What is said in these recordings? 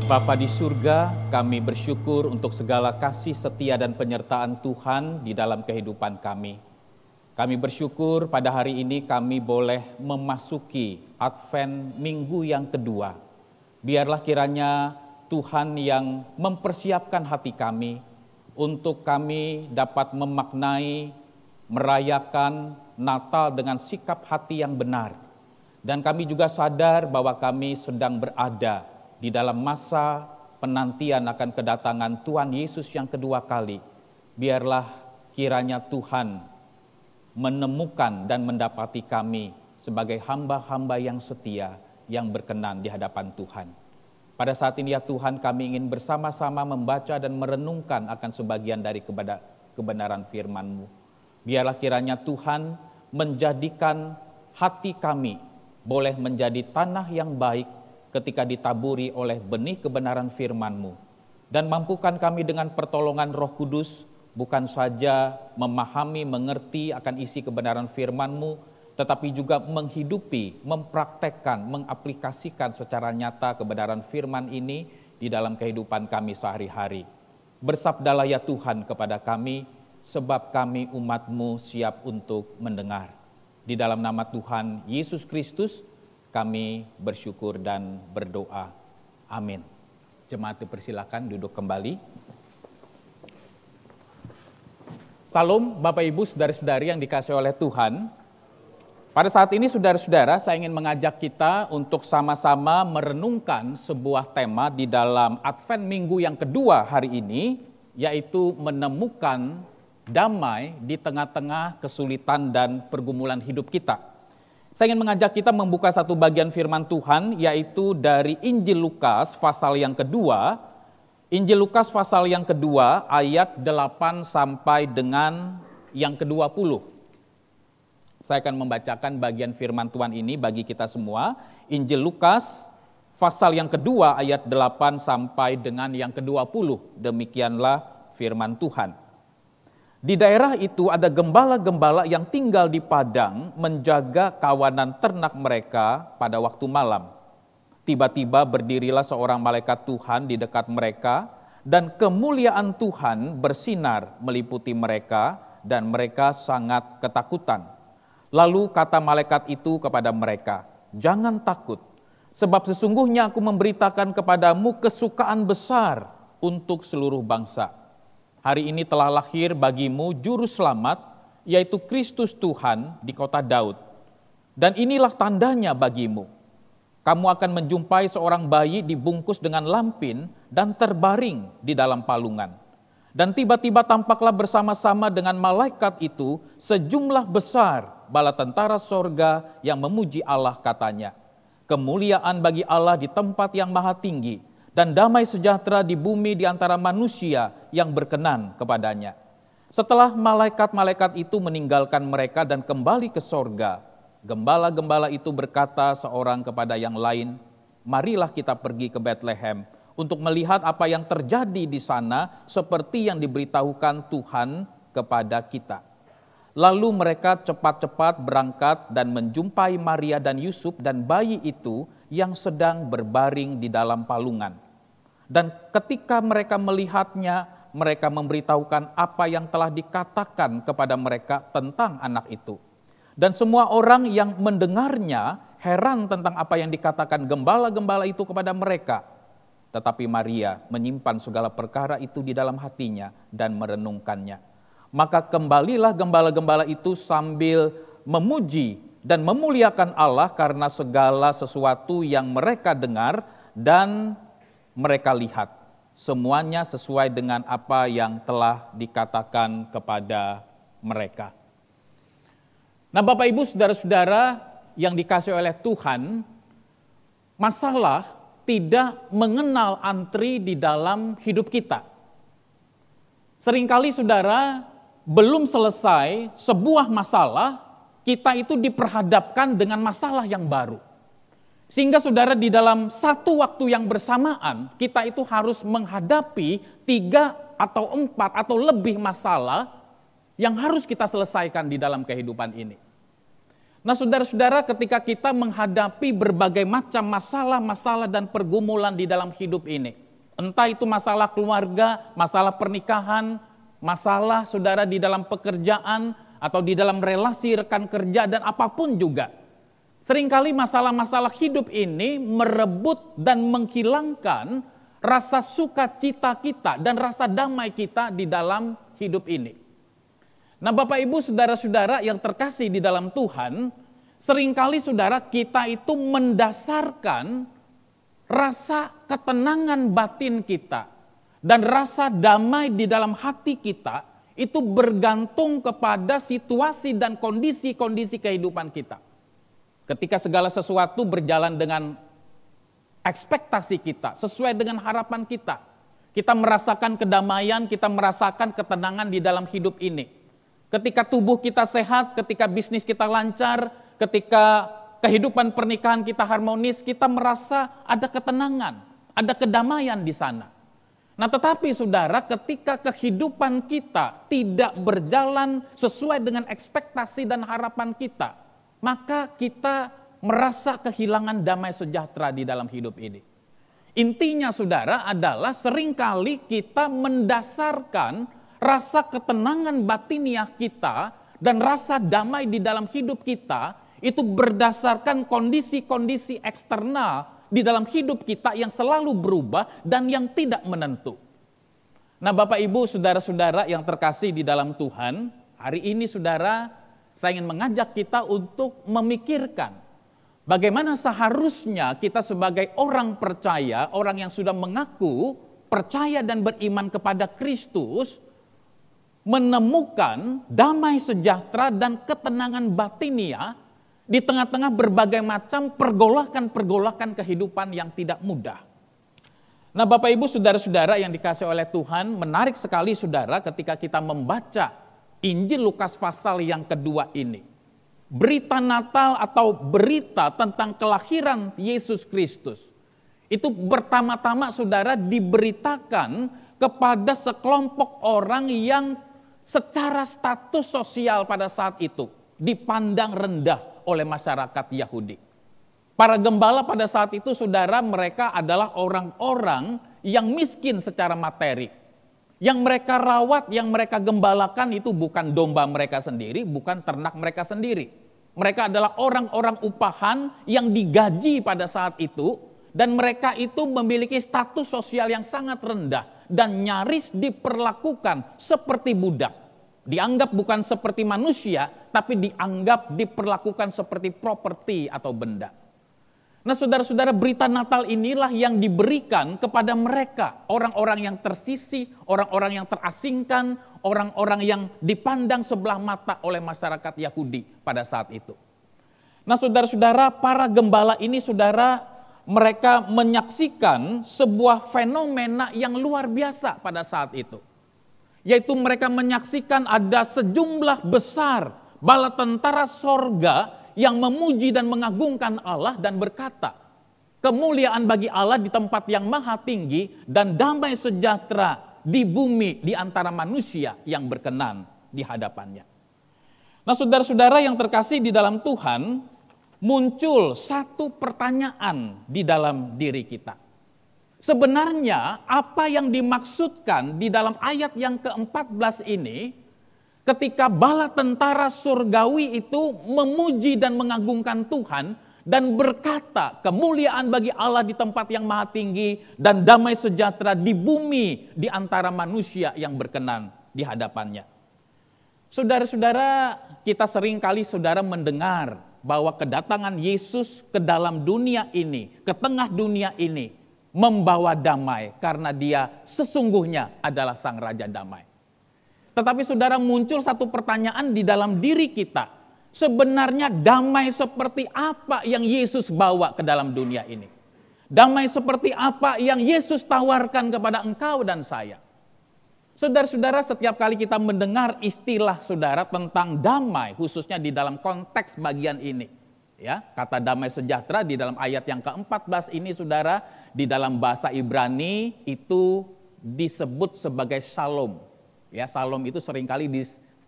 Bapa di surga, kami bersyukur untuk segala kasih setia dan penyertaan Tuhan di dalam kehidupan kami. Kami bersyukur pada hari ini kami boleh memasuki Advent minggu yang kedua. Biarlah kiranya Tuhan yang mempersiapkan hati kami untuk kami dapat memaknai, merayakan Natal dengan sikap hati yang benar. Dan kami juga sadar bahwa kami sedang berada di dalam masa penantian akan kedatangan Tuhan Yesus yang kedua kali. Biarlah kiranya Tuhan menemukan dan mendapati kami sebagai hamba-hamba yang setia, yang berkenan di hadapan Tuhan. Pada saat ini ya Tuhan, kami ingin bersama-sama membaca dan merenungkan akan sebagian dari kebenaran firman-Mu. Biarlah kiranya Tuhan menjadikan hati kami boleh menjadi tanah yang baik ketika ditaburi oleh benih kebenaran firman-Mu. Dan mampukan kami dengan pertolongan Roh Kudus, bukan saja memahami, mengerti akan isi kebenaran firman-Mu, tetapi juga menghidupi, mempraktekkan, mengaplikasikan secara nyata kebenaran firman ini di dalam kehidupan kami sehari-hari. Bersabdalah ya Tuhan kepada kami, sebab kami umat-Mu siap untuk mendengar. Di dalam nama Tuhan Yesus Kristus, kami bersyukur dan berdoa. Amin. Jemaat dipersilakan duduk kembali. Salam Bapak Ibu, saudara-saudari yang dikasihi oleh Tuhan. Pada saat ini saudara-saudara, saya ingin mengajak kita untuk sama-sama merenungkan sebuah tema di dalam Advent minggu yang kedua hari ini, yaitu menemukan damai di tengah-tengah kesulitan dan pergumulan hidup kita. Saya ingin mengajak kita membuka satu bagian firman Tuhan, yaitu dari Injil Lukas pasal yang kedua. Injil Lukas pasal yang kedua ayat 8 sampai dengan yang ke-20. Saya akan membacakan bagian firman Tuhan ini bagi kita semua. Injil Lukas pasal yang kedua ayat 8 sampai dengan yang ke-20. Demikianlah firman Tuhan. Di daerah itu ada gembala-gembala yang tinggal di padang menjaga kawanan ternak mereka pada waktu malam. Tiba-tiba berdirilah seorang malaikat Tuhan di dekat mereka dan kemuliaan Tuhan bersinar meliputi mereka dan mereka sangat ketakutan. Lalu kata malaikat itu kepada mereka, "Jangan takut, sebab sesungguhnya aku memberitakan kepadamu kesukaan besar untuk seluruh bangsa. Hari ini telah lahir bagimu juru selamat, yaitu Kristus Tuhan di kota Daud. Dan inilah tandanya bagimu. Kamu akan menjumpai seorang bayi dibungkus dengan lampin dan terbaring di dalam palungan. Dan tiba-tiba tampaklah bersama-sama dengan malaikat itu sejumlah besar bala tentara sorga yang memuji Allah, katanya, kemuliaan bagi Allah di tempat yang maha tinggi, dan damai sejahtera di bumi di antara manusia yang berkenan kepadanya." Setelah malaikat-malaikat itu meninggalkan mereka dan kembali ke sorga, gembala-gembala itu berkata seorang kepada yang lain, "Marilah kita pergi ke Betlehem untuk melihat apa yang terjadi di sana seperti yang diberitahukan Tuhan kepada kita." Lalu mereka cepat-cepat berangkat dan menjumpai Maria dan Yusuf dan bayi itu yang sedang berbaring di dalam palungan. Dan ketika mereka melihatnya, mereka memberitahukan apa yang telah dikatakan kepada mereka tentang anak itu. Dan semua orang yang mendengarnya heran tentang apa yang dikatakan gembala-gembala itu kepada mereka. Tetapi Maria menyimpan segala perkara itu di dalam hatinya dan merenungkannya. Maka kembalilah gembala-gembala itu sambil memuji dan memuliakan Allah karena segala sesuatu yang mereka dengar dan mereka lihat. Semuanya sesuai dengan apa yang telah dikatakan kepada mereka. Nah, Bapak Ibu, saudara-saudara yang dikasihi oleh Tuhan, masalah tidak mengenal antri di dalam hidup kita. Seringkali saudara, belum selesai sebuah masalah, kita itu diperhadapkan dengan masalah yang baru. Sehingga saudara di dalam satu waktu yang bersamaan, kita itu harus menghadapi 3 atau 4 atau lebih masalah yang harus kita selesaikan di dalam kehidupan ini. Nah saudara-saudara, ketika kita menghadapi berbagai macam masalah-masalah dan pergumulan di dalam hidup ini, entah itu masalah keluarga, masalah pernikahan, masalah saudara di dalam pekerjaan, atau di dalam relasi rekan kerja dan apapun juga. Seringkali masalah-masalah hidup ini merebut dan menghilangkan rasa sukacita kita dan rasa damai kita di dalam hidup ini. Nah Bapak Ibu saudara-saudara yang terkasih di dalam Tuhan, seringkali saudara kita itu mendasarkan rasa ketenangan batin kita dan rasa damai di dalam hati kita itu bergantung kepada situasi dan kondisi-kondisi kehidupan kita. Ketika segala sesuatu berjalan dengan ekspektasi kita, sesuai dengan harapan kita, kita merasakan kedamaian, kita merasakan ketenangan di dalam hidup ini. Ketika tubuh kita sehat, ketika bisnis kita lancar, ketika kehidupan pernikahan kita harmonis, kita merasa ada ketenangan, ada kedamaian di sana. Nah tetapi saudara, ketika kehidupan kita tidak berjalan sesuai dengan ekspektasi dan harapan kita, maka kita merasa kehilangan damai sejahtera di dalam hidup ini. Intinya saudara adalah seringkali kita mendasarkan rasa ketenangan batiniah kita dan rasa damai di dalam hidup kita itu berdasarkan kondisi-kondisi eksternal di dalam hidup kita yang selalu berubah dan yang tidak menentu. Nah Bapak Ibu saudara-saudara yang terkasih di dalam Tuhan, hari ini saudara saya ingin mengajak kita untuk memikirkan bagaimana seharusnya kita sebagai orang percaya, orang yang sudah mengaku percaya dan beriman kepada Kristus, menemukan damai sejahtera dan ketenangan batiniah di tengah-tengah berbagai macam pergolakan-pergolakan kehidupan yang tidak mudah. Nah Bapak Ibu saudara-saudara yang dikasihi oleh Tuhan, menarik sekali saudara ketika kita membaca Injil Lukas pasal yang kedua ini. Berita Natal atau berita tentang kelahiran Yesus Kristus itu pertama-tama saudara diberitakan kepada sekelompok orang yang secara status sosial pada saat itu dipandang rendah oleh masyarakat Yahudi. Para gembala pada saat itu saudara, mereka adalah orang-orang yang miskin secara materi. Yang mereka rawat, yang mereka gembalakan itu bukan domba mereka sendiri, bukan ternak mereka sendiri. Mereka adalah orang-orang upahan yang digaji pada saat itu, dan mereka itu memiliki status sosial yang sangat rendah dan nyaris diperlakukan seperti budak. Dianggap bukan seperti manusia, tapi dianggap diperlakukan seperti properti atau benda. Nah saudara-saudara, berita Natal inilah yang diberikan kepada mereka, orang-orang yang tersisih, orang-orang yang terasingkan, orang-orang yang dipandang sebelah mata oleh masyarakat Yahudi pada saat itu. Nah saudara-saudara, para gembala ini saudara, mereka menyaksikan sebuah fenomena yang luar biasa pada saat itu. Yaitu mereka menyaksikan ada sejumlah besar bala tentara sorga yang memuji dan mengagungkan Allah dan berkata, kemuliaan bagi Allah di tempat yang maha tinggi dan damai sejahtera di bumi di antara manusia yang berkenan di hadapannya. Nah saudara-saudara yang terkasih di dalam Tuhan, muncul satu pertanyaan di dalam diri kita. Sebenarnya apa yang dimaksudkan di dalam ayat yang ke-14 ini, ketika bala tentara surgawi itu memuji dan mengagungkan Tuhan dan berkata, kemuliaan bagi Allah di tempat yang maha tinggi dan damai sejahtera di bumi di antara manusia yang berkenan di hadapannya. Saudara-saudara, kita sering kali saudara mendengar bahwa kedatangan Yesus ke dalam dunia ini, ke tengah dunia ini, membawa damai karena dia sesungguhnya adalah sang Raja Damai. Tetapi saudara, muncul satu pertanyaan di dalam diri kita. Sebenarnya damai seperti apa yang Yesus bawa ke dalam dunia ini? Damai seperti apa yang Yesus tawarkan kepada engkau dan saya? Saudara-saudara, setiap kali kita mendengar istilah saudara tentang damai, khususnya di dalam konteks bagian ini, ya, kata damai sejahtera di dalam ayat yang ke-14 ini saudara, di dalam bahasa Ibrani itu disebut sebagai shalom. Ya, shalom itu seringkali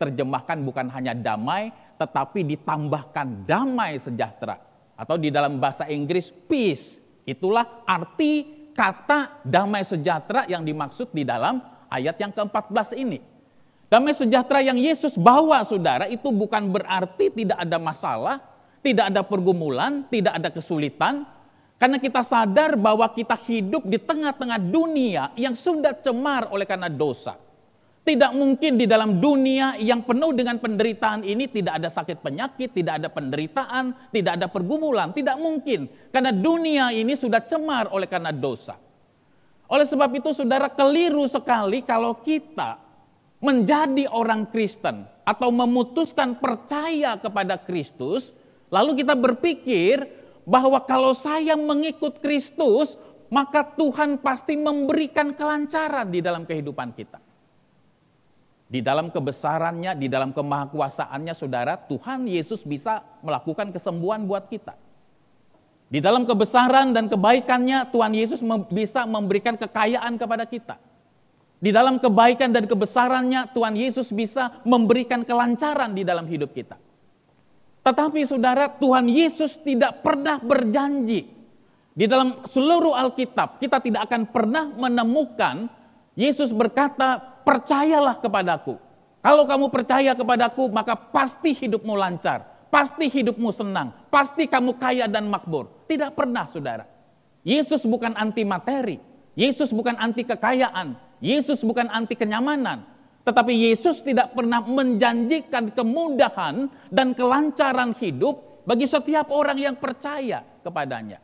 terjemahkan bukan hanya damai, tetapi ditambahkan damai sejahtera. Atau di dalam bahasa Inggris, peace. Itulah arti kata damai sejahtera yang dimaksud di dalam ayat yang ke-14 ini. Damai sejahtera yang Yesus bawa, saudara, itu bukan berarti tidak ada masalah, tidak ada pergumulan, tidak ada kesulitan. Karena kita sadar bahwa kita hidup di tengah-tengah dunia yang sudah cemar oleh karena dosa. Tidak mungkin di dalam dunia yang penuh dengan penderitaan ini tidak ada sakit penyakit, tidak ada penderitaan, tidak ada pergumulan. Tidak mungkin. Karena dunia ini sudah cemar oleh karena dosa. Oleh sebab itu, saudara, keliru sekali kalau kita menjadi orang Kristen atau memutuskan percaya kepada Kristus, lalu kita berpikir bahwa kalau saya mengikut Kristus, maka Tuhan pasti memberikan kelancaran di dalam kehidupan kita. Di dalam kebesarannya, di dalam kemahakuasaannya, saudara, Tuhan Yesus bisa melakukan kesembuhan buat kita. Di dalam kebesaran dan kebaikannya, Tuhan Yesus bisa memberikan kekayaan kepada kita. Di dalam kebaikan dan kebesarannya, Tuhan Yesus bisa memberikan kelancaran di dalam hidup kita. Tetapi saudara, Tuhan Yesus tidak pernah berjanji. Di dalam seluruh Alkitab, kita tidak akan pernah menemukan Yesus berkata, percayalah kepadaku. Kalau kamu percaya kepadaku, maka pasti hidupmu lancar. Pasti hidupmu senang. Pasti kamu kaya dan makmur. Tidak pernah, saudara. Yesus bukan anti materi. Yesus bukan anti kekayaan. Yesus bukan anti kenyamanan, tetapi Yesus tidak pernah menjanjikan kemudahan dan kelancaran hidup bagi setiap orang yang percaya kepadanya.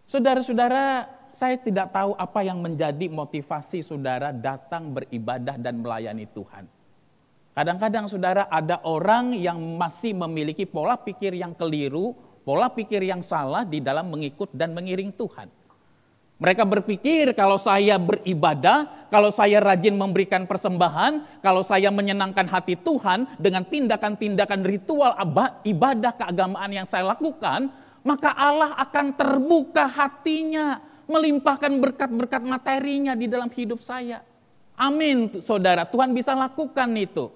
Saudara-saudara, saya tidak tahu apa yang menjadi motivasi saudara datang beribadah dan melayani Tuhan. Kadang-kadang saudara, ada orang yang masih memiliki pola pikir yang keliru, pola pikir yang salah di dalam mengikut dan mengiring Tuhan. Mereka berpikir kalau saya beribadah, kalau saya rajin memberikan persembahan, kalau saya menyenangkan hati Tuhan dengan tindakan-tindakan ritual ibadah keagamaan yang saya lakukan, maka Allah akan terbuka hatinya, melimpahkan berkat-berkat materinya di dalam hidup saya. Amin, saudara, Tuhan bisa lakukan itu.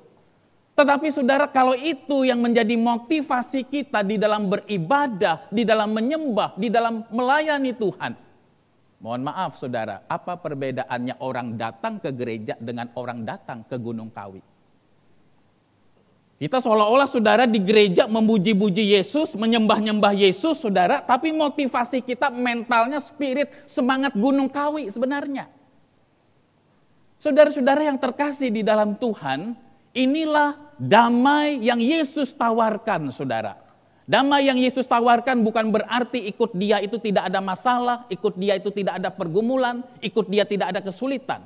Tetapi saudara, kalau itu yang menjadi motivasi kita di dalam beribadah, di dalam menyembah, di dalam melayani Tuhan, mohon maaf saudara, apa perbedaannya orang datang ke gereja dengan orang datang ke Gunung Kawi? Kita seolah-olah saudara di gereja memuji-puji Yesus, menyembah-nyembah Yesus saudara, tapi motivasi kita mentalnya spirit semangat Gunung Kawi sebenarnya. Saudara-saudara yang terkasih di dalam Tuhan, inilah damai yang Yesus tawarkan saudara. Damai yang Yesus tawarkan bukan berarti ikut dia itu tidak ada masalah, ikut dia itu tidak ada pergumulan, ikut dia tidak ada kesulitan.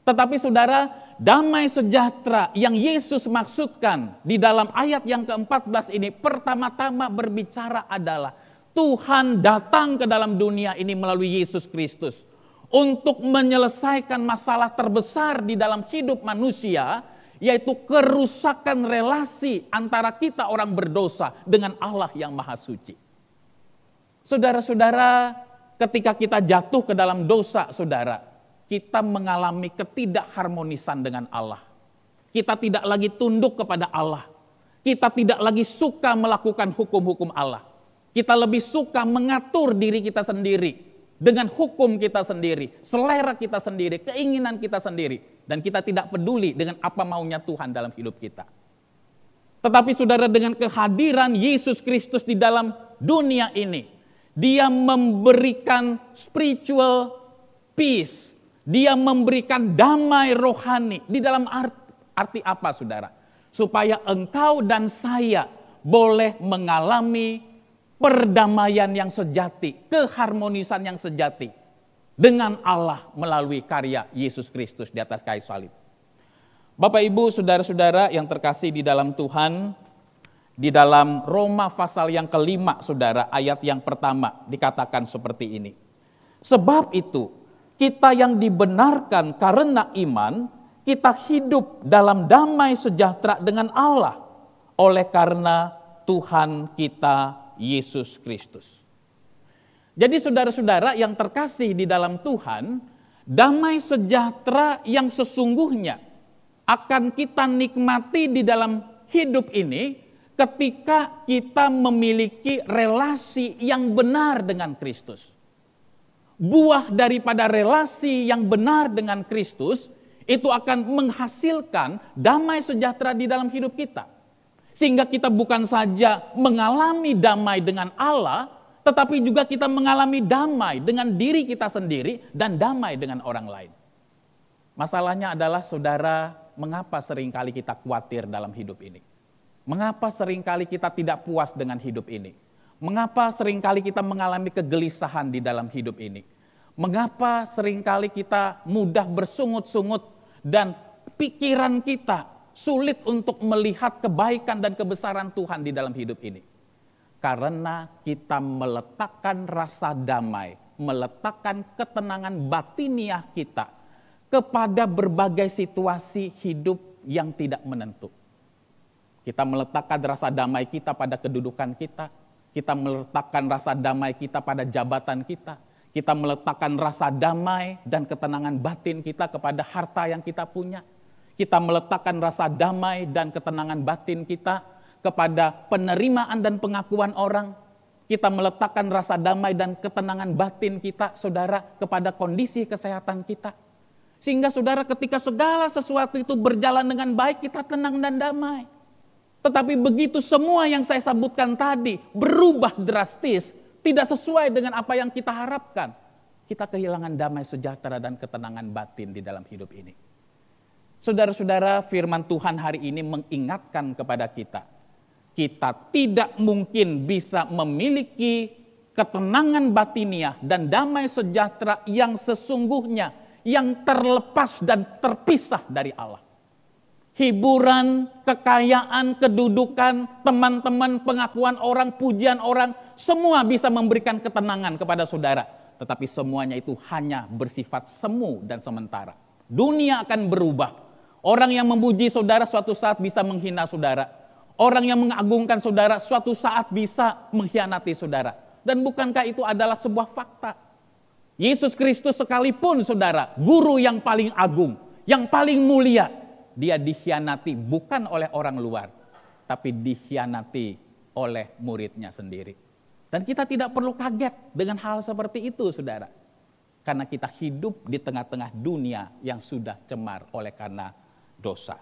Tetapi saudara, damai sejahtera yang Yesus maksudkan di dalam ayat yang ke-14 ini pertama-tama berbicara adalah Tuhan datang ke dalam dunia ini melalui Yesus Kristus untuk menyelesaikan masalah terbesar di dalam hidup manusia, yaitu kerusakan relasi antara kita orang berdosa dengan Allah yang Maha Suci. Saudara-saudara, ketika kita jatuh ke dalam dosa, saudara, kita mengalami ketidakharmonisan dengan Allah. Kita tidak lagi tunduk kepada Allah. Kita tidak lagi suka melakukan hukum-hukum Allah. Kita lebih suka mengatur diri kita sendiri dengan hukum kita sendiri, selera kita sendiri, keinginan kita sendiri. Dan kita tidak peduli dengan apa maunya Tuhan dalam hidup kita. Tetapi saudara, dengan kehadiran Yesus Kristus di dalam dunia ini, dia memberikan spiritual peace. Dia memberikan damai rohani. Di dalam arti apa saudara? Supaya engkau dan saya boleh mengalami perdamaian yang sejati, keharmonisan yang sejati dengan Allah melalui karya Yesus Kristus di atas kayu salib. Bapak Ibu, saudara-saudara yang terkasih di dalam Tuhan, di dalam Roma pasal yang ke-5 saudara, ayat yang pertama dikatakan seperti ini. Sebab itu, kita yang dibenarkan karena iman, kita hidup dalam damai sejahtera dengan Allah oleh karena Tuhan kita Yesus Kristus. Jadi saudara-saudara yang terkasih di dalam Tuhan, damai sejahtera yang sesungguhnya akan kita nikmati di dalam hidup ini ketika kita memiliki relasi yang benar dengan Kristus. Buah daripada relasi yang benar dengan Kristus itu akan menghasilkan damai sejahtera di dalam hidup kita. Sehingga kita bukan saja mengalami damai dengan Allah, tetapi juga kita mengalami damai dengan diri kita sendiri dan damai dengan orang lain. Masalahnya adalah saudara, mengapa seringkali kita khawatir dalam hidup ini? Mengapa seringkali kita tidak puas dengan hidup ini? Mengapa seringkali kita mengalami kegelisahan di dalam hidup ini? Mengapa seringkali kita mudah bersungut-sungut dan pikiran kita sulit untuk melihat kebaikan dan kebesaran Tuhan di dalam hidup ini? Karena kita meletakkan rasa damai, meletakkan ketenangan batiniah kita kepada berbagai situasi hidup yang tidak menentu. Kita meletakkan rasa damai kita pada kedudukan kita meletakkan rasa damai kita pada jabatan kita meletakkan rasa damai dan ketenangan batin kita kepada harta yang kita punya. Kita meletakkan rasa damai dan ketenangan batin kita kepada penerimaan dan pengakuan orang. Kita meletakkan rasa damai dan ketenangan batin kita, saudara, kepada kondisi kesehatan kita. Sehingga saudara, ketika segala sesuatu itu berjalan dengan baik, kita tenang dan damai. Tetapi begitu semua yang saya sebutkan tadi berubah drastis, tidak sesuai dengan apa yang kita harapkan, kita kehilangan damai sejahtera dan ketenangan batin di dalam hidup ini. Saudara-saudara, firman Tuhan hari ini mengingatkan kepada kita tidak mungkin bisa memiliki ketenangan batiniah dan damai sejahtera yang sesungguhnya, yang terlepas dan terpisah dari Allah. Hiburan, kekayaan, kedudukan, teman-teman, pengakuan orang, pujian orang, semua bisa memberikan ketenangan kepada saudara. Tetapi semuanya itu hanya bersifat semu dan sementara. Dunia akan berubah. Orang yang memuji saudara suatu saat bisa menghina saudara. Orang yang mengagungkan saudara suatu saat bisa mengkhianati saudara. Dan bukankah itu adalah sebuah fakta? Yesus Kristus sekalipun saudara, guru yang paling agung, yang paling mulia, dia dikhianati bukan oleh orang luar, tapi dikhianati oleh muridnya sendiri. Dan kita tidak perlu kaget dengan hal seperti itu, saudara. Karena kita hidup di tengah-tengah dunia yang sudah cemar oleh karena dosa.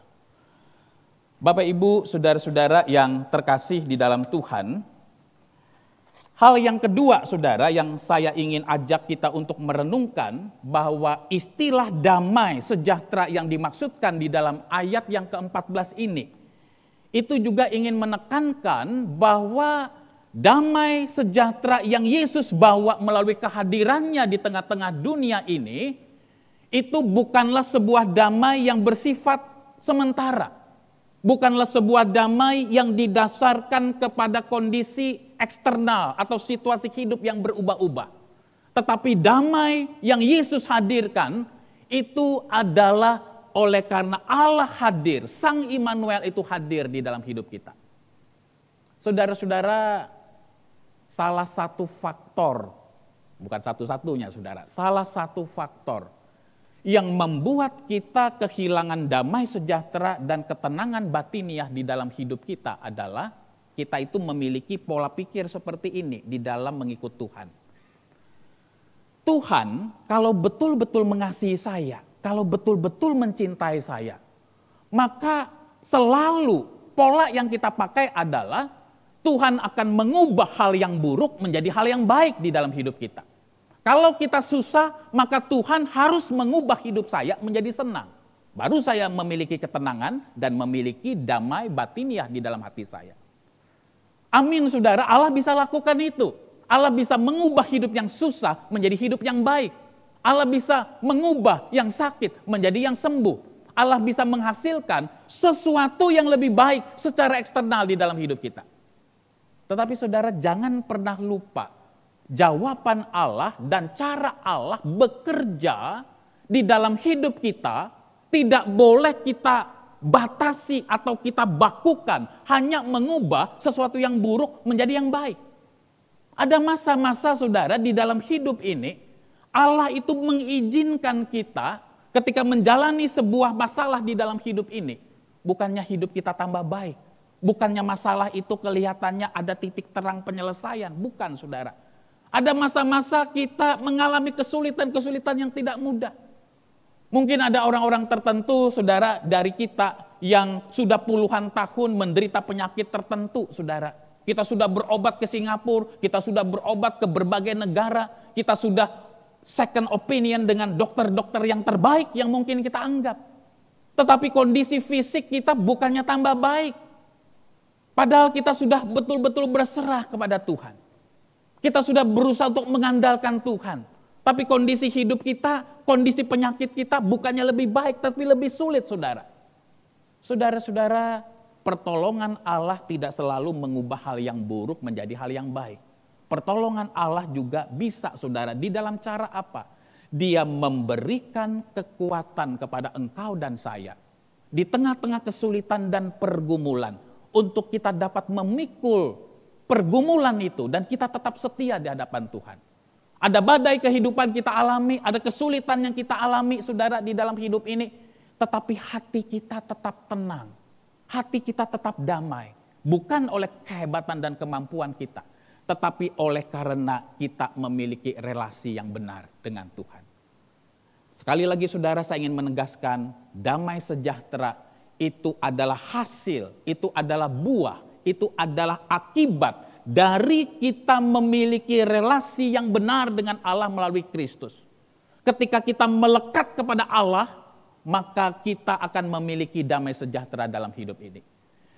Bapak, Ibu, saudara-saudara yang terkasih di dalam Tuhan, hal yang kedua, saudara, yang saya ingin ajak kita untuk merenungkan, bahwa istilah damai sejahtera yang dimaksudkan di dalam ayat yang ke-14 ini, itu juga ingin menekankan bahwa damai sejahtera yang Yesus bawa melalui kehadirannya di tengah-tengah dunia ini, itu bukanlah sebuah damai yang bersifat sementara. Bukanlah sebuah damai yang didasarkan kepada kondisi eksternal atau situasi hidup yang berubah-ubah. Tetapi damai yang Yesus hadirkan itu adalah oleh karena Allah hadir, Sang Immanuel itu hadir di dalam hidup kita. Saudara-saudara, salah satu faktor, bukan satu-satunya saudara, salah satu faktor yang membuat kita kehilangan damai sejahtera dan ketenangan batiniah di dalam hidup kita adalah kita itu memiliki pola pikir seperti ini di dalam mengikut Tuhan. Tuhan kalau betul-betul mengasihi saya, kalau betul-betul mencintai saya, maka selalu pola yang kita pakai adalah Tuhan akan mengubah hal yang buruk menjadi hal yang baik di dalam hidup kita. Kalau kita susah, maka Tuhan harus mengubah hidup saya menjadi senang. Baru saya memiliki ketenangan dan memiliki damai batiniah di dalam hati saya. Amin, saudara, Allah bisa lakukan itu. Allah bisa mengubah hidup yang susah menjadi hidup yang baik. Allah bisa mengubah yang sakit menjadi yang sembuh. Allah bisa menghasilkan sesuatu yang lebih baik secara eksternal di dalam hidup kita. Tetapi saudara, jangan pernah lupa jawaban Allah dan cara Allah bekerja di dalam hidup kita tidak boleh kita batasi atau kita bakukan hanya mengubah sesuatu yang buruk menjadi yang baik. Ada masa-masa saudara di dalam hidup ini Allah itu mengizinkan kita ketika menjalani sebuah masalah di dalam hidup ini, bukannya hidup kita tambah baik, bukannya masalah itu kelihatannya ada titik terang penyelesaian, bukan saudara. Ada masa-masa kita mengalami kesulitan-kesulitan yang tidak mudah. Mungkin ada orang-orang tertentu, saudara, dari kita yang sudah puluhan tahun menderita penyakit tertentu, saudara. Kita sudah berobat ke Singapura, kita sudah berobat ke berbagai negara, kita sudah second opinion dengan dokter-dokter yang terbaik yang mungkin kita anggap. Tetapi kondisi fisik kita bukannya tambah baik. Padahal kita sudah betul-betul berserah kepada Tuhan. Kita sudah berusaha untuk mengandalkan Tuhan. Tapi kondisi hidup kita, kondisi penyakit kita bukannya lebih baik, tapi lebih sulit, saudara. Saudara-saudara, pertolongan Allah tidak selalu mengubah hal yang buruk menjadi hal yang baik. Pertolongan Allah juga bisa, saudara, di dalam cara apa? Dia memberikan kekuatan kepada engkau dan saya. Di tengah-tengah kesulitan dan pergumulan, untuk kita dapat memikul pergumulan itu, dan kita tetap setia di hadapan Tuhan. Ada badai kehidupan kita alami, ada kesulitan yang kita alami, saudara, di dalam hidup ini. Tetapi hati kita tetap tenang. Hati kita tetap damai. Bukan oleh kehebatan dan kemampuan kita. Tetapi oleh karena kita memiliki relasi yang benar dengan Tuhan. Sekali lagi saudara, saya ingin menegaskan, damai sejahtera itu adalah hasil, itu adalah buah, itu adalah akibat dari kita memiliki relasi yang benar dengan Allah melalui Kristus. Ketika kita melekat kepada Allah, maka kita akan memiliki damai sejahtera dalam hidup ini.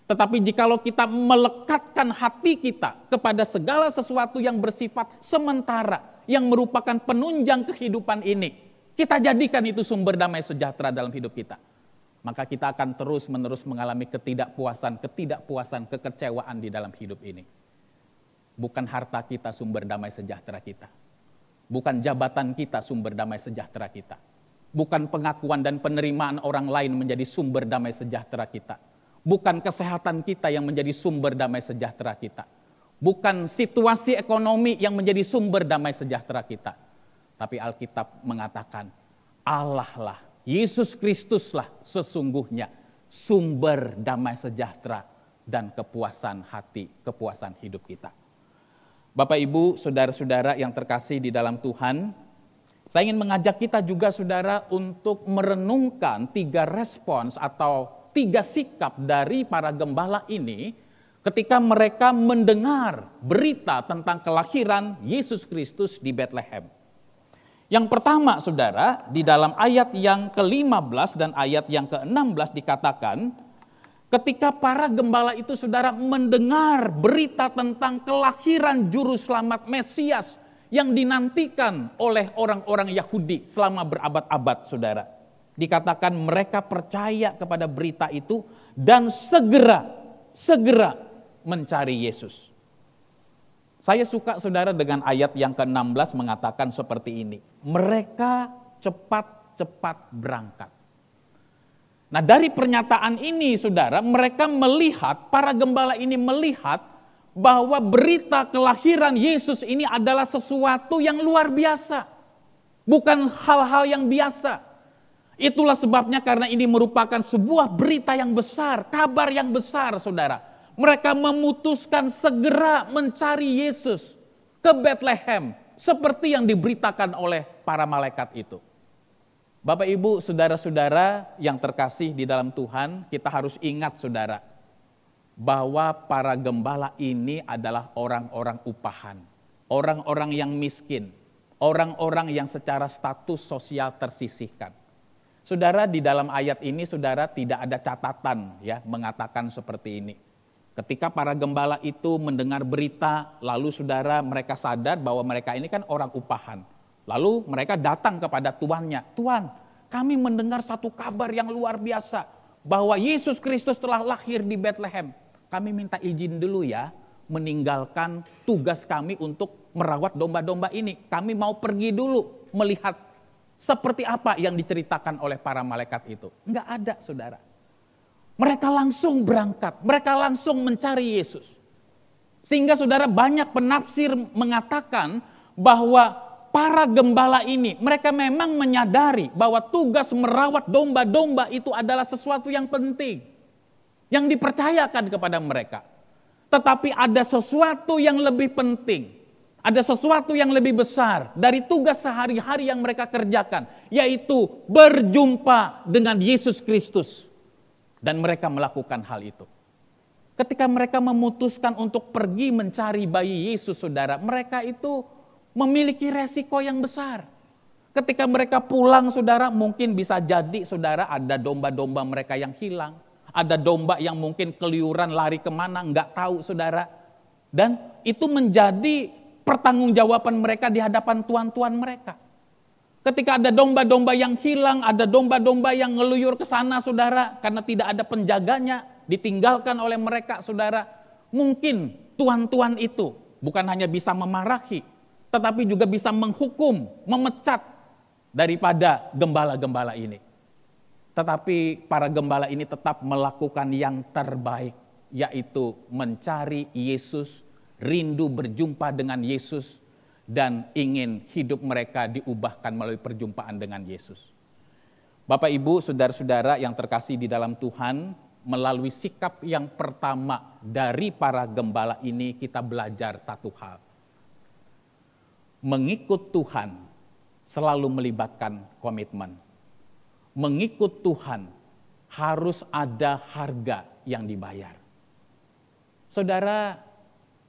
Tetapi jikalau kita melekatkan hati kita kepada segala sesuatu yang bersifat sementara, yang merupakan penunjang kehidupan ini, kita jadikan itu sumber damai sejahtera dalam hidup kita, maka kita akan terus-menerus mengalami ketidakpuasan, kekecewaan di dalam hidup ini. Bukan harta kita sumber damai sejahtera kita. Bukan jabatan kita sumber damai sejahtera kita. Bukan pengakuan dan penerimaan orang lain menjadi sumber damai sejahtera kita. Bukan kesehatan kita yang menjadi sumber damai sejahtera kita. Bukan situasi ekonomi yang menjadi sumber damai sejahtera kita. Tapi Alkitab mengatakan, Allah lah, Yesus Kristuslah sesungguhnya sumber damai sejahtera dan kepuasan hati, kepuasan hidup kita. Bapak, Ibu, saudara-saudara yang terkasih di dalam Tuhan, saya ingin mengajak kita juga, saudara, untuk merenungkan 3 respons atau 3 sikap dari para gembala ini ketika mereka mendengar berita tentang kelahiran Yesus Kristus di Bethlehem. Yang pertama, saudara, di dalam ayat yang ke-15 dan ayat yang ke-16 dikatakan, ketika para gembala itu, saudara, mendengar berita tentang kelahiran juru selamat Mesias yang dinantikan oleh orang-orang Yahudi selama berabad-abad, saudara. Dikatakan mereka percaya kepada berita itu dan segera mencari Yesus. Saya suka, saudara, dengan ayat yang ke-16 mengatakan seperti ini. Mereka cepat-cepat berangkat. Nah, dari pernyataan ini, saudara, mereka melihat, para gembala ini melihat bahwa berita kelahiran Yesus ini adalah sesuatu yang luar biasa. Bukan hal-hal yang biasa. Itulah sebabnya karena ini merupakan sebuah berita yang besar, kabar yang besar, saudara. Mereka memutuskan segera mencari Yesus ke Bethlehem, seperti yang diberitakan oleh para malaikat itu. Bapak, Ibu, saudara-saudara yang terkasih di dalam Tuhan, kita harus ingat, saudara, bahwa para gembala ini adalah orang-orang upahan, orang-orang yang miskin, orang-orang yang secara status sosial tersisihkan. Saudara, di dalam ayat ini, saudara, tidak ada catatan ya mengatakan seperti ini. Ketika para gembala itu mendengar berita, lalu saudara, mereka sadar bahwa mereka ini kan orang upahan. Lalu mereka datang kepada tuannya, Tuan, kami mendengar satu kabar yang luar biasa, bahwa Yesus Kristus telah lahir di Bethlehem. Kami minta izin dulu ya, meninggalkan tugas kami untuk merawat domba-domba ini. Kami mau pergi dulu melihat seperti apa yang diceritakan oleh para malaikat itu. Enggak ada, saudara. Mereka langsung berangkat, mereka langsung mencari Yesus. Sehingga, saudara, banyak penafsir mengatakan bahwa para gembala ini, mereka memang menyadari bahwa tugas merawat domba-domba itu adalah sesuatu yang penting, yang dipercayakan kepada mereka. Tetapi ada sesuatu yang lebih penting, ada sesuatu yang lebih besar dari tugas sehari-hari yang mereka kerjakan, yaitu berjumpa dengan Yesus Kristus. Dan mereka melakukan hal itu. Ketika mereka memutuskan untuk pergi mencari bayi Yesus, saudara, mereka itu memiliki resiko yang besar. Ketika mereka pulang, saudara, mungkin bisa jadi, saudara, ada domba-domba mereka yang hilang. Ada domba yang mungkin keliuran lari kemana, nggak tahu, saudara. Dan itu menjadi pertanggungjawaban mereka di hadapan tuan-tuan mereka. Ketika ada domba-domba yang hilang, ada domba-domba yang ngeluyur ke sana, saudara, karena tidak ada penjaganya, ditinggalkan oleh mereka, saudara. Mungkin tuan-tuan itu bukan hanya bisa memarahi, tetapi juga bisa menghukum, memecat daripada gembala-gembala ini. Tetapi para gembala ini tetap melakukan yang terbaik, yaitu mencari Yesus, rindu berjumpa dengan Yesus, dan ingin hidup mereka diubahkan melalui perjumpaan dengan Yesus. Bapak, Ibu, saudara-saudara yang terkasih di dalam Tuhan, melalui sikap yang pertama dari para gembala ini kita belajar satu hal. Mengikut Tuhan selalu melibatkan komitmen. Mengikut Tuhan harus ada harga yang dibayar. Saudara,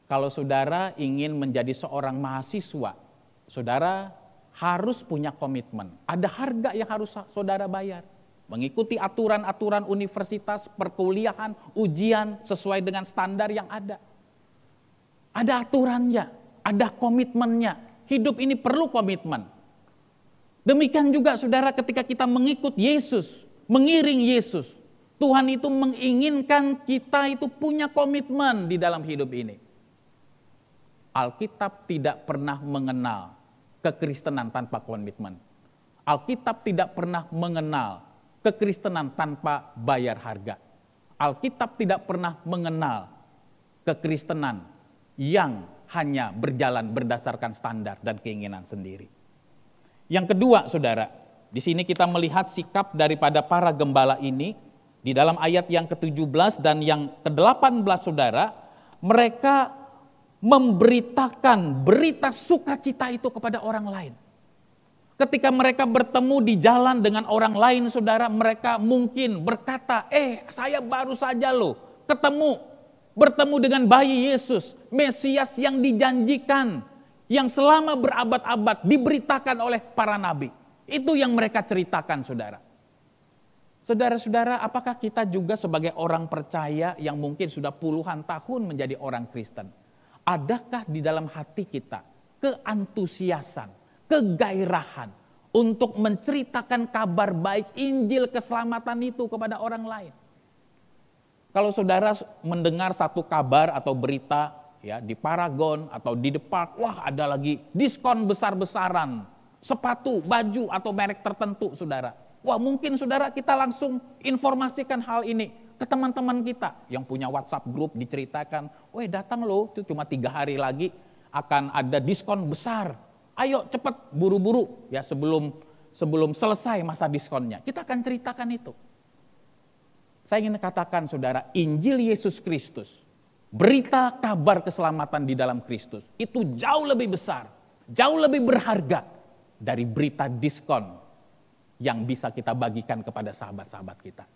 kalau saudara ingin menjadi seorang mahasiswa, saudara harus punya komitmen. Ada harga yang harus saudara bayar. Mengikuti aturan-aturan universitas, perkuliahan, ujian sesuai dengan standar yang ada. Ada aturannya, ada komitmennya. Hidup ini perlu komitmen. Demikian juga saudara ketika kita mengikut Yesus, mengiring Yesus. Tuhan itu menginginkan kita itu punya komitmen di dalam hidup ini. Alkitab tidak pernah mengenal kekristenan tanpa komitmen. Alkitab tidak pernah mengenal kekristenan tanpa bayar harga. Alkitab tidak pernah mengenal kekristenan yang hanya berjalan berdasarkan standar dan keinginan sendiri. Yang kedua, saudara, di sini kita melihat sikap daripada para gembala ini di dalam ayat yang ke-17 dan yang ke-18, saudara, mereka memberitakan berita sukacita itu kepada orang lain. Ketika mereka bertemu di jalan dengan orang lain, saudara, mereka mungkin berkata, saya baru saja loh bertemu dengan bayi Yesus, Mesias yang dijanjikan, yang selama berabad-abad diberitakan oleh para nabi. Itu yang mereka ceritakan, saudara. Saudara-saudara, apakah kita juga sebagai orang percaya yang mungkin sudah puluhan tahun menjadi orang Kristen, adakah di dalam hati kita keantusiasan, kegairahan untuk menceritakan kabar baik Injil keselamatan itu kepada orang lain? Kalau saudara mendengar satu kabar atau berita ya di Paragon atau di The Park, wah ada lagi diskon besar-besaran, sepatu, baju atau merek tertentu, saudara. Wah, mungkin saudara kita langsung informasikan hal ini ke teman-teman kita yang punya WhatsApp grup, diceritakan, datang loh, itu cuma 3 hari lagi akan ada diskon besar. Ayo cepat buru-buru ya sebelum selesai masa diskonnya. Kita akan ceritakan itu. Saya ingin katakan, saudara, Injil Yesus Kristus, berita kabar keselamatan di dalam Kristus, itu jauh lebih besar, jauh lebih berharga dari berita diskon yang bisa kita bagikan kepada sahabat-sahabat kita.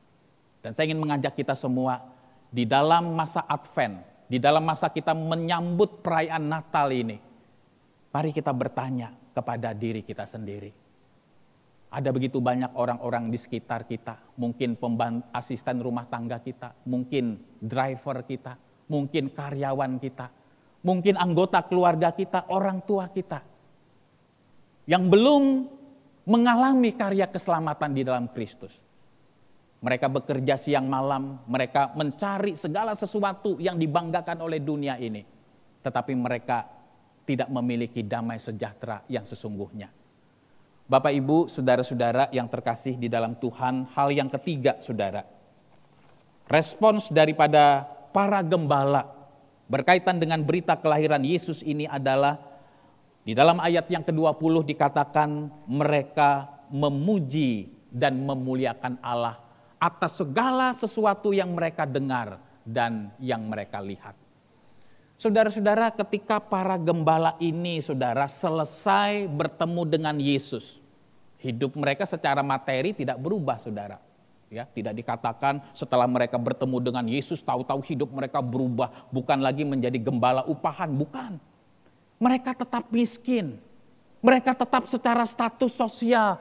Dan saya ingin mengajak kita semua di dalam masa Advent, di dalam masa kita menyambut perayaan Natal ini, mari kita bertanya kepada diri kita sendiri. Ada begitu banyak orang-orang di sekitar kita, mungkin asisten rumah tangga kita, mungkin driver kita, mungkin karyawan kita, mungkin anggota keluarga kita, orang tua kita, yang belum mengalami karya keselamatan di dalam Kristus. Mereka bekerja siang malam, mereka mencari segala sesuatu yang dibanggakan oleh dunia ini. Tetapi mereka tidak memiliki damai sejahtera yang sesungguhnya. Bapak, Ibu, saudara-saudara yang terkasih di dalam Tuhan, hal yang ketiga, saudara. Respons daripada para gembala berkaitan dengan berita kelahiran Yesus ini adalah Di dalam ayat yang ke-20 dikatakan mereka memuji dan memuliakan Allah atas segala sesuatu yang mereka dengar dan yang mereka lihat. Saudara-saudara, ketika para gembala ini, saudara, selesai bertemu dengan Yesus, hidup mereka secara materi tidak berubah, saudara. Ya, tidak dikatakan setelah mereka bertemu dengan Yesus, tahu-tahu hidup mereka berubah, bukan lagi menjadi gembala upahan, bukan. Mereka tetap miskin, mereka tetap secara status sosial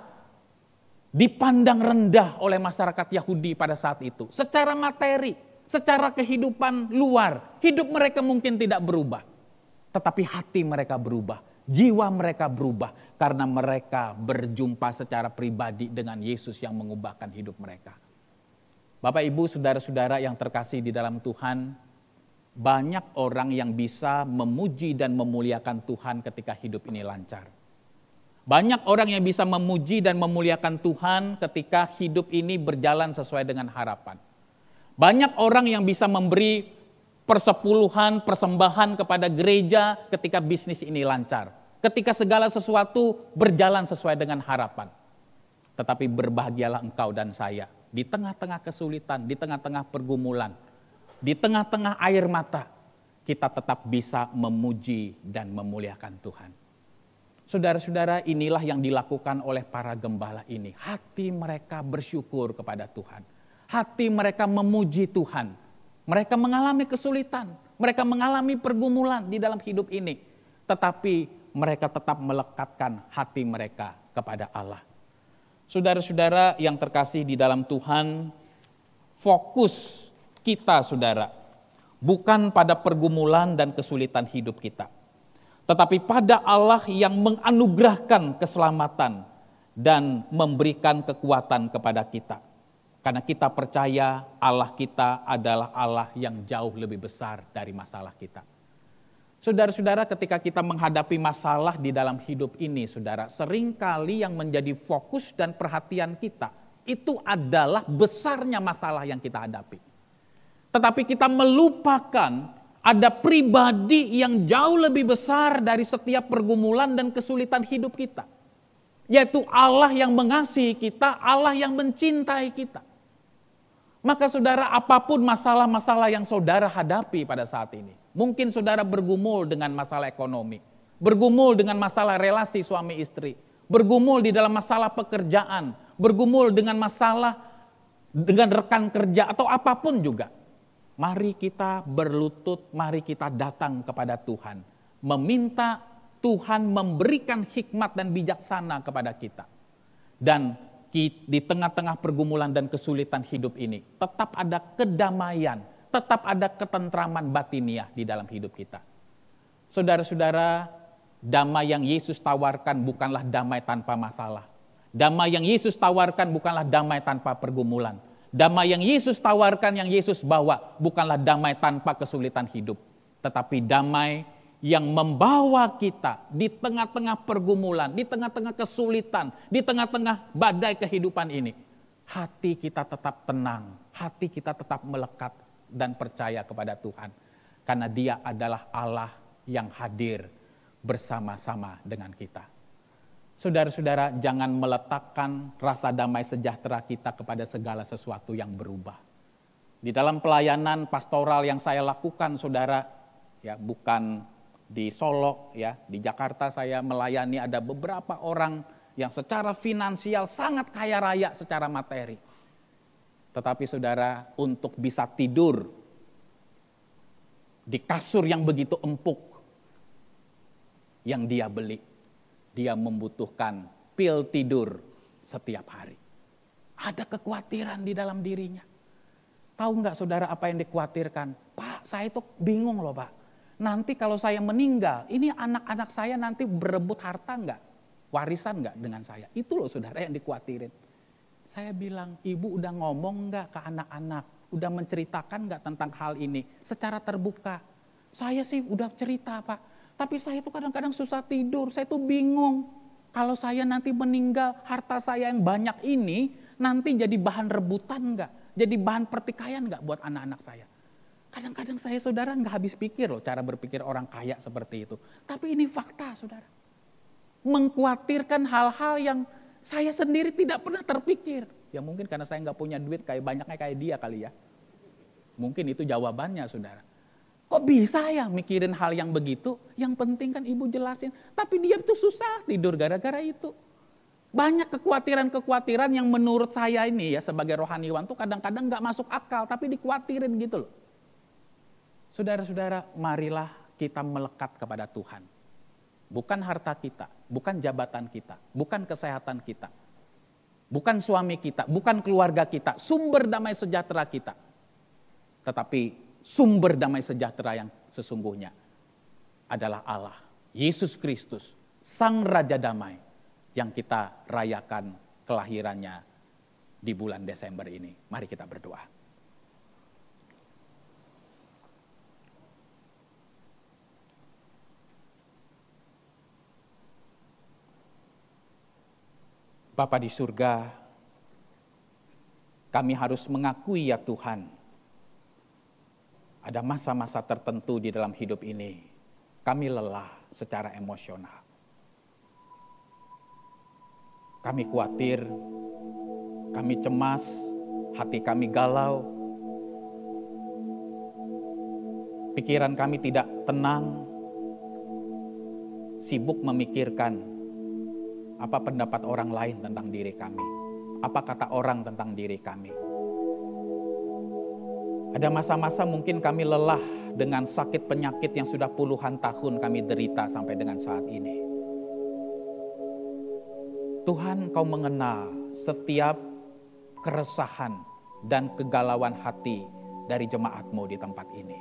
dipandang rendah oleh masyarakat Yahudi pada saat itu. Secara materi, secara kehidupan luar, hidup mereka mungkin tidak berubah. Tetapi hati mereka berubah, jiwa mereka berubah karena mereka berjumpa secara pribadi dengan Yesus yang mengubahkan hidup mereka. Bapak, Ibu, saudara-saudara yang terkasih di dalam Tuhan, banyak orang yang bisa memuji dan memuliakan Tuhan ketika hidup ini lancar. Banyak orang yang bisa memuji dan memuliakan Tuhan ketika hidup ini berjalan sesuai dengan harapan. Banyak orang yang bisa memberi persepuluhan, persembahan kepada gereja ketika bisnis ini lancar. Ketika segala sesuatu berjalan sesuai dengan harapan. Tetapi berbahagialah engkau dan saya. Di tengah-tengah kesulitan, di tengah-tengah pergumulan, di tengah-tengah air mata, kita tetap bisa memuji dan memuliakan Tuhan. Saudara-saudara, inilah yang dilakukan oleh para gembala ini. Hati mereka bersyukur kepada Tuhan. Hati mereka memuji Tuhan. Mereka mengalami kesulitan, mereka mengalami pergumulan di dalam hidup ini. Tetapi mereka tetap melekatkan hati mereka kepada Allah. Saudara-saudara yang terkasih di dalam Tuhan, fokus kita, saudara, bukan pada pergumulan dan kesulitan hidup kita, tetapi pada Allah yang menganugerahkan keselamatan dan memberikan kekuatan kepada kita. Karena kita percaya Allah kita adalah Allah yang jauh lebih besar dari masalah kita. Saudara-saudara, ketika kita menghadapi masalah di dalam hidup ini, saudara, seringkali yang menjadi fokus dan perhatian kita, itu adalah besarnya masalah yang kita hadapi. Tetapi kita melupakan ada pribadi yang jauh lebih besar dari setiap pergumulan dan kesulitan hidup kita. Yaitu Allah yang mengasihi kita, Allah yang mencintai kita. Maka saudara, apapun masalah-masalah yang saudara hadapi pada saat ini. Mungkin saudara bergumul dengan masalah ekonomi. Bergumul dengan masalah relasi suami istri. Bergumul di dalam masalah pekerjaan. Bergumul dengan masalah dengan rekan kerja atau apapun juga. Mari kita berlutut, mari kita datang kepada Tuhan. Meminta Tuhan memberikan hikmat dan bijaksana kepada kita. Dan di tengah-tengah pergumulan dan kesulitan hidup ini, tetap ada kedamaian, tetap ada ketentraman batiniah di dalam hidup kita. Saudara-saudara, damai yang Yesus tawarkan bukanlah damai tanpa masalah. Damai yang Yesus tawarkan bukanlah damai tanpa pergumulan. Damai yang Yesus tawarkan, yang Yesus bawa, bukanlah damai tanpa kesulitan hidup. Tetapi damai yang membawa kita di tengah-tengah pergumulan, di tengah-tengah kesulitan, di tengah-tengah badai kehidupan ini. Hati kita tetap tenang, hati kita tetap melekat dan percaya kepada Tuhan. Karena Dia adalah Allah yang hadir bersama-sama dengan kita. Saudara-saudara, jangan meletakkan rasa damai sejahtera kita kepada segala sesuatu yang berubah. Di dalam pelayanan pastoral yang saya lakukan, saudara, ya bukan di Solo, ya di Jakarta saya melayani ada beberapa orang yang secara finansial sangat kaya raya secara materi. Tetapi saudara, untuk bisa tidur di kasur yang begitu empuk yang dia beli, dia membutuhkan pil tidur setiap hari. Ada kekhawatiran di dalam dirinya. Tahu nggak saudara apa yang dikhawatirkan? Pak, saya itu bingung loh Pak. Nanti kalau saya meninggal, ini anak-anak saya nanti berebut harta enggak? Warisan enggak dengan saya? Itu loh saudara yang dikhawatirin. Saya bilang, ibu udah ngomong enggak ke anak-anak? Udah menceritakan enggak tentang hal ini? Secara terbuka. Saya sih udah cerita Pak. Tapi saya tuh kadang-kadang susah tidur. Saya tuh bingung. Kalau saya nanti meninggal, harta saya yang banyak ini nanti jadi bahan rebutan enggak? Jadi bahan pertikaian enggak buat anak-anak saya? Kadang-kadang saya saudara nggak habis pikir loh cara berpikir orang kaya seperti itu. Tapi ini fakta saudara. mengkhawatirkan hal-hal yang saya sendiri tidak pernah terpikir. Ya mungkin karena saya nggak punya duit banyaknya kayak dia kali ya. Mungkin itu jawabannya, saudara. Kok bisa ya mikirin hal yang begitu? Yang penting kan ibu jelasin. Tapi dia tuh susah tidur gara-gara itu. Banyak kekhawatiran-kekhawatiran yang menurut saya ini ya sebagai rohaniwan tuh kadang-kadang nggak masuk akal. Tapi dikhawatirin gitu loh. Saudara-saudara, marilah kita melekat kepada Tuhan. Bukan harta kita, bukan jabatan kita, bukan kesehatan kita, bukan suami kita, bukan keluarga kita, sumber damai sejahtera kita. Tetapi sumber damai sejahtera yang sesungguhnya adalah Allah, Yesus Kristus, Sang Raja Damai yang kita rayakan kelahirannya di bulan Desember ini. Mari kita berdoa. Bapa di surga, kami harus mengakui ya Tuhan, ada masa-masa tertentu di dalam hidup ini, kami lelah secara emosional. Kami khawatir, kami cemas, hati kami galau, pikiran kami tidak tenang, sibuk memikirkan apa pendapat orang lain tentang diri kami? Apa kata orang tentang diri kami? Ada masa-masa mungkin kami lelah dengan sakit penyakit yang sudah puluhan tahun kami derita sampai dengan saat ini. Tuhan, Kau mengenal setiap keresahan dan kegalauan hati dari jemaat-Mu di tempat ini.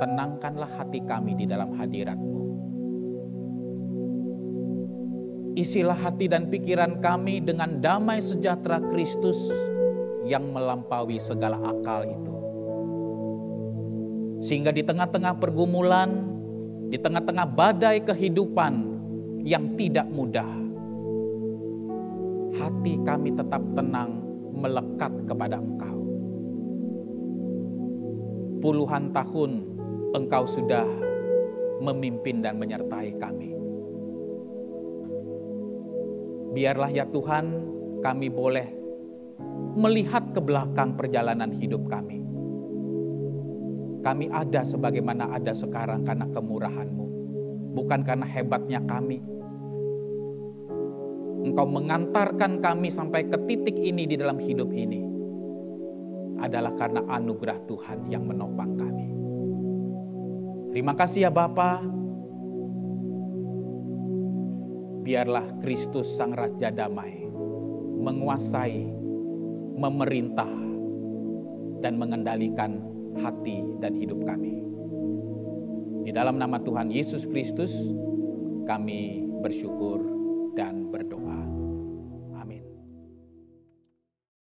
Tenangkanlah hati kami di dalam hadirat-Mu. Isilah hati dan pikiran kami dengan damai sejahtera Kristus yang melampaui segala akal itu. Sehingga di tengah-tengah pergumulan, di tengah-tengah badai kehidupan yang tidak mudah, hati kami tetap tenang melekat kepada Engkau. Puluhan tahun Engkau sudah memimpin dan menyertai kami. Biarlah ya Tuhan, kami boleh melihat ke belakang perjalanan hidup kami. Kami ada sebagaimana ada sekarang karena kemurahan-Mu, bukan karena hebatnya kami. Engkau mengantarkan kami sampai ke titik ini di dalam hidup ini adalah karena anugerah Tuhan yang menopang kami. Terima kasih ya Bapa. Biarlah Kristus Sang Raja Damai menguasai, memerintah, dan mengendalikan hati dan hidup kami. Di dalam nama Tuhan Yesus Kristus, kami bersyukur dan